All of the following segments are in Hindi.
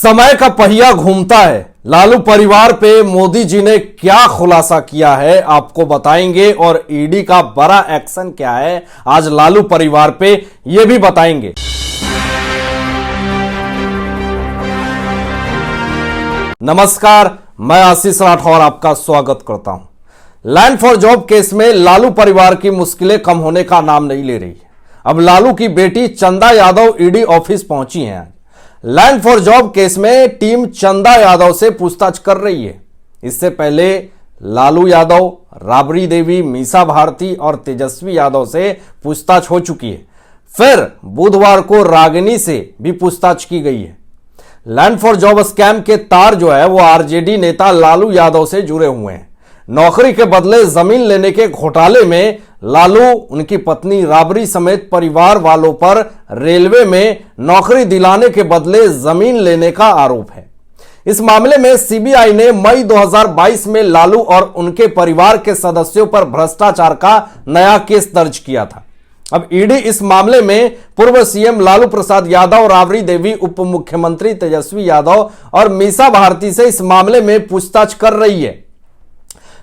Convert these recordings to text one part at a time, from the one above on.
समय का पहिया घूमता है। लालू परिवार पे मोदी जी ने क्या खुलासा किया है आपको बताएंगे, और ईडी का बड़ा एक्शन क्या है आज लालू परिवार पे ये भी बताएंगे। नमस्कार, मैं आशीष राठौर आपका स्वागत करता हूं। लैंड फॉर जॉब केस में लालू परिवार की मुश्किलें कम होने का नाम नहीं ले रही है। अब लालू की बेटी चंदा यादव ईडी ऑफिस पहुंची हैं। लैंड फॉर जॉब केस में टीम चंदा यादव से पूछताछ कर रही है। इससे पहले लालू यादव, राबड़ी देवी, मीसा भारती और तेजस्वी यादव से पूछताछ हो चुकी है। फिर बुधवार को रागिनी से भी पूछताछ की गई है। लैंड फॉर जॉब स्कैम के तार जो है वो आरजेडी नेता लालू यादव से जुड़े हुए हैं। नौकरी के बदले जमीन लेने के घोटाले में लालू, उनकी पत्नी राबड़ी समेत परिवार वालों पर रेलवे में नौकरी दिलाने के बदले जमीन लेने का आरोप है। इस मामले में सीबीआई ने मई 2022 में लालू और उनके परिवार के सदस्यों पर भ्रष्टाचार का नया केस दर्ज किया था। अब ईडी इस मामले में पूर्व सीएम लालू प्रसाद यादव, राबड़ी देवी, उप मुख्यमंत्री तेजस्वी यादव और मीसा भारती से इस मामले में पूछताछ कर रही है।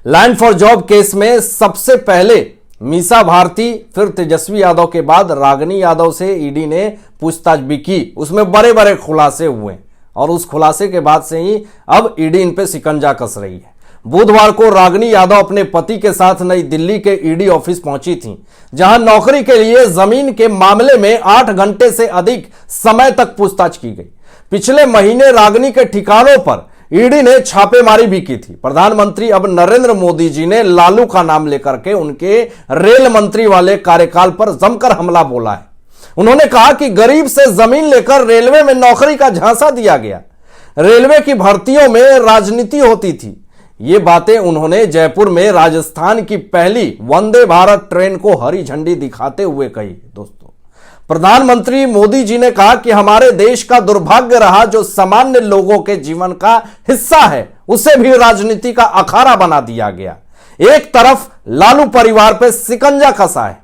लैंड फॉर जॉब केस में सबसे पहले मीसा भारती, फिर तेजस्वी यादव के बाद रागिनी यादव से ईडी ने पूछताछ भी की। उसमें बड़े बड़े खुलासे हुए और उस खुलासे के बाद से ही अब ईडी इन पे शिकंजा कस रही है। बुधवार को रागिनी यादव अपने पति के साथ नई दिल्ली के ईडी ऑफिस पहुंची थीं, जहां नौकरी के लिए जमीन के मामले में 8 घंटे से अधिक समय तक पूछताछ की गई। पिछले महीने रागिनी के ठिकानों पर ईडी ने छापेमारी भी की थी। प्रधानमंत्री अब नरेंद्र मोदी जी ने लालू का नाम लेकर के उनके रेल मंत्री वाले कार्यकाल पर जमकर हमला बोला है। उन्होंने कहा कि गरीब से जमीन लेकर रेलवे में नौकरी का झांसा दिया गया, रेलवे की भर्तियों में राजनीति होती थी। ये बातें उन्होंने जयपुर में राजस्थान की पहली वंदे भारत ट्रेन को हरी झंडी दिखाते हुए कही। दोस्तों, प्रधानमंत्री मोदी जी ने कहा कि हमारे देश का दुर्भाग्य रहा जो सामान्य लोगों के जीवन का हिस्सा है उसे भी राजनीति का अखाड़ा बना दिया गया। एक तरफ लालू परिवार पर शिकंजा कसा है,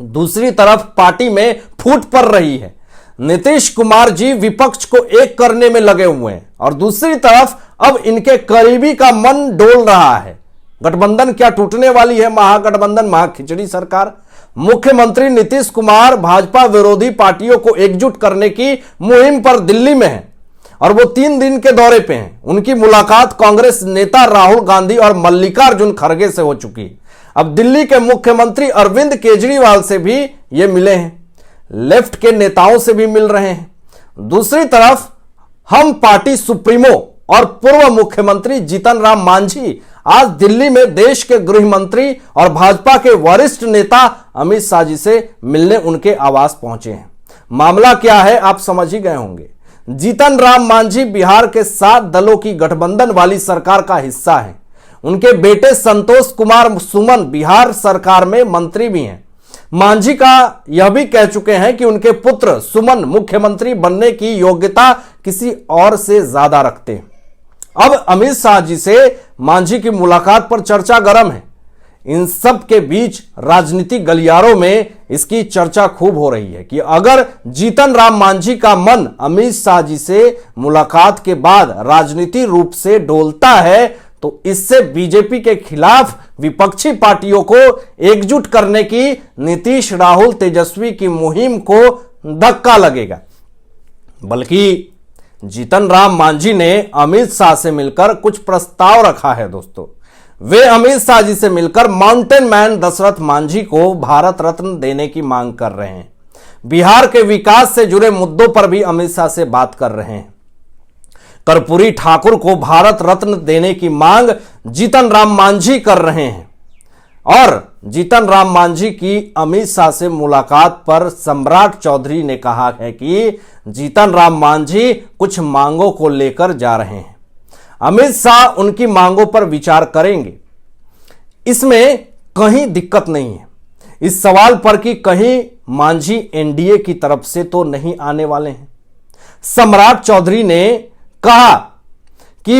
दूसरी तरफ पार्टी में फूट पड़ रही है। नीतीश कुमार जी विपक्ष को एक करने में लगे हुए हैं और दूसरी तरफ अब इनके करीबी का मन डोल रहा है। गठबंधन क्या टूटने वाली है? महागठबंधन, महाखिचड़ी सरकार। मुख्यमंत्री नीतीश कुमार भाजपा विरोधी पार्टियों को एकजुट करने की मुहिम पर दिल्ली में हैं और वो 3 दिन के दौरे पे हैं। उनकी मुलाकात कांग्रेस नेता राहुल गांधी और मल्लिकार्जुन खड़गे से हो चुकी है। अब दिल्ली के मुख्यमंत्री अरविंद केजरीवाल से भी ये मिले हैं, लेफ्ट के नेताओं से भी मिल रहे हैं। दूसरी तरफ हम पार्टी सुप्रीमो और पूर्व मुख्यमंत्री जीतन राम मांझी आज दिल्ली में देश के गृह मंत्री और भाजपा के वरिष्ठ नेता अमित शाह जी से मिलने उनके आवास पहुंचे हैं। मामला क्या है आप समझ ही गए होंगे। जीतन राम मांझी बिहार के 7 दलों की गठबंधन वाली सरकार का हिस्सा है। उनके बेटे संतोष कुमार सुमन बिहार सरकार में मंत्री भी हैं। मांझी का यह भी कह चुके हैं कि उनके पुत्र सुमन मुख्यमंत्री बनने की योग्यता किसी और से ज्यादा रखते हैं। अब अमित शाह जी से मांझी की मुलाकात पर चर्चा गर्म है। इन सब के बीच राजनीतिक गलियारों में इसकी चर्चा खूब हो रही है कि अगर जीतन राम मांझी का मन अमित शाह जी से मुलाकात के बाद राजनीतिक रूप से डोलता है तो इससे बीजेपी के खिलाफ विपक्षी पार्टियों को एकजुट करने की नीतीश, राहुल, तेजस्वी की मुहिम को धक्का लगेगा। बल्कि जीतन राम मांझी ने अमित शाह से मिलकर कुछ प्रस्ताव रखा है। दोस्तों, वे अमित शाह जी से मिलकर माउंटेन मैन दशरथ मांझी को भारत रत्न देने की मांग कर रहे हैं। बिहार के विकास से जुड़े मुद्दों पर भी अमित शाह से बात कर रहे हैं। कर्पूरी ठाकुर को भारत रत्न देने की मांग जीतन राम मांझी कर रहे हैं और जीतन राम मांझी की अमित शाह से मुलाकात पर सम्राट चौधरी ने कहा है कि जीतन राम मांझी कुछ मांगों को लेकर जा रहे हैं। अमित शाह उनकी मांगों पर विचार करेंगे। इसमें कहीं दिक्कत नहीं है इस सवाल पर कि कहीं मांझी एनडीए की तरफ से तो नहीं आने वाले हैं। सम्राट चौधरी ने कहा कि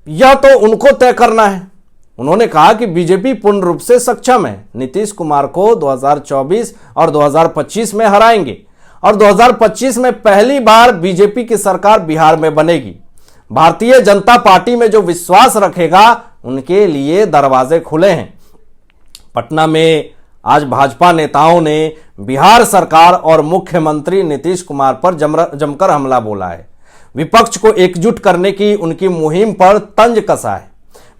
यह तो उनको तय करना है। उन्होंने कहा कि बीजेपी पूर्ण रूप से सक्षम है, नीतीश कुमार को 2024 और 2025 में हराएंगे और 2025 में पहली बार बीजेपी की सरकार बिहार में बनेगी। भारतीय जनता पार्टी में जो विश्वास रखेगा उनके लिए दरवाजे खुले हैं। पटना में आज भाजपा नेताओं ने बिहार सरकार और मुख्यमंत्री नीतीश कुमार पर जमकर हमला बोला है। विपक्ष को एकजुट करने की उनकी मुहिम पर तंज कसा है।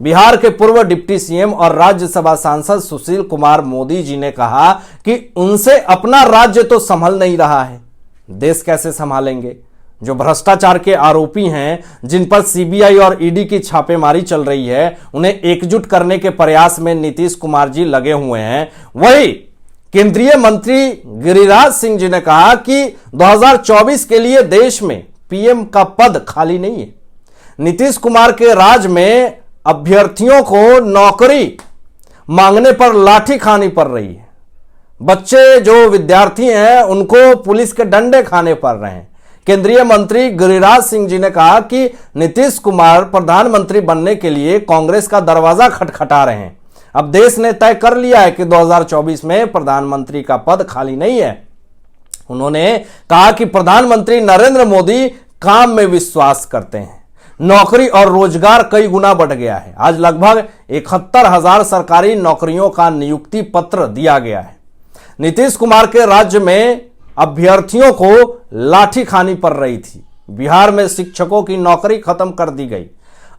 बिहार के पूर्व डिप्टी सीएम और राज्यसभा सांसद सुशील कुमार मोदी जी ने कहा कि उनसे अपना राज्य तो संभल नहीं रहा है, देश कैसे संभालेंगे। जो भ्रष्टाचार के आरोपी हैं, जिन पर सीबीआई और ईडी की छापेमारी चल रही है, उन्हें एकजुट करने के प्रयास में नीतीश कुमार जी लगे हुए हैं। वही केंद्रीय मंत्री गिरिराज सिंह जी ने कहा कि 2024 के लिए देश में पीएम का पद खाली नहीं है। नीतीश कुमार के राज में अभ्यर्थियों को नौकरी मांगने पर लाठी खानी पड़ रही है। बच्चे जो विद्यार्थी हैं उनको पुलिस के डंडे खाने पड़ रहे हैं। केंद्रीय मंत्री गिरिराज सिंह जी ने कहा कि नीतीश कुमार प्रधानमंत्री बनने के लिए कांग्रेस का दरवाजा खटखटा रहे हैं। अब देश ने तय कर लिया है कि 2024 में प्रधानमंत्री का पद खाली नहीं है। उन्होंने कहा कि प्रधानमंत्री नरेंद्र मोदी काम में विश्वास करते हैं। नौकरी और रोजगार कई गुना बढ़ गया है। आज लगभग 71,000 सरकारी नौकरियों का नियुक्ति पत्र दिया गया है। नीतीश कुमार के राज्य में अभ्यर्थियों को लाठी खानी पड़ रही थी। बिहार में शिक्षकों की नौकरी खत्म कर दी गई।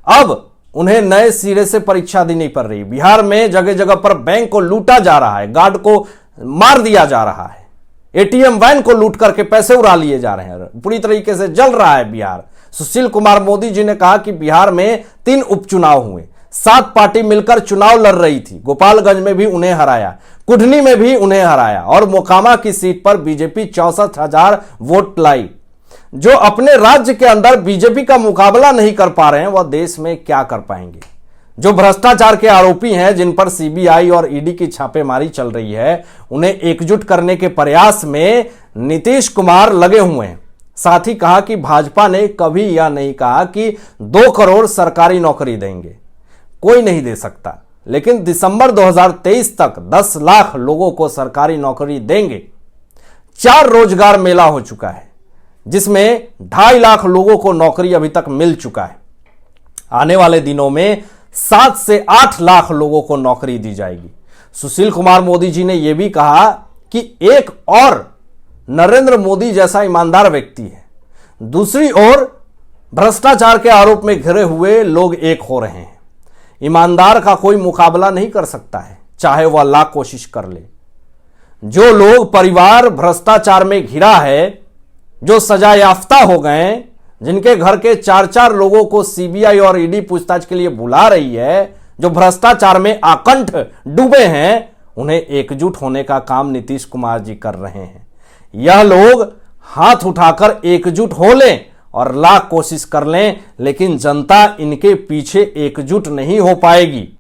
अब उन्हें नए सिरे से परीक्षा देनी पड़ रही। बिहार में जगह जगह पर बैंक को लूटा जा रहा है, गार्ड को मार दिया जा रहा है, एटीएम वैन को लूट करके पैसे उड़ा लिए जा रहे हैं। पूरी तरीके से जल रहा है बिहार। सुशील कुमार मोदी जी ने कहा कि बिहार में 3 उपचुनाव हुए, 7 पार्टी मिलकर चुनाव लड़ रही थी। गोपालगंज में भी उन्हें हराया, कुढ़नी में भी उन्हें हराया और मोकामा की सीट पर बीजेपी 64,000 वोट लाई। जो अपने राज्य के अंदर बीजेपी का मुकाबला नहीं कर पा रहे हैं, वह देश में क्या कर पाएंगे। जो भ्रष्टाचार के आरोपी हैं, जिन पर सीबीआई और ईडी की छापेमारी चल रही है, उन्हें एकजुट करने के प्रयास में नीतीश कुमार लगे हुए हैं। साथ ही कहा कि भाजपा ने कभी यह नहीं कहा कि 2 करोड़ सरकारी नौकरी देंगे, कोई नहीं दे सकता, लेकिन दिसंबर 2023 तक 10 लाख लोगों को सरकारी नौकरी देंगे। 4 रोजगार मेला हो चुका है, जिसमें 2.5 लाख लोगों को नौकरी अभी तक मिल चुका है। आने वाले दिनों में 7 से 8 लाख लोगों को नौकरी दी जाएगी। सुशील कुमार मोदी जी ने यह भी कहा कि एक और नरेंद्र मोदी जैसा ईमानदार व्यक्ति है, दूसरी ओर भ्रष्टाचार के आरोप में घिरे हुए लोग एक हो रहे हैं। ईमानदार का कोई मुकाबला नहीं कर सकता है, चाहे वह लाख कोशिश कर ले। जो लोग परिवार भ्रष्टाचार में घिरा है, जो सजा याफ्ता हो गए, जिनके घर के 4-4 लोगों को सीबीआई और ईडी पूछताछ के लिए बुला रही है, जो भ्रष्टाचार में आकंठ डूबे हैं, उन्हें एकजुट होने का काम नीतीश कुमार जी कर रहे हैं। यह लोग हाथ उठाकर एकजुट हो लें और लाख कोशिश कर लें, लेकिन जनता इनके पीछे एकजुट नहीं हो पाएगी।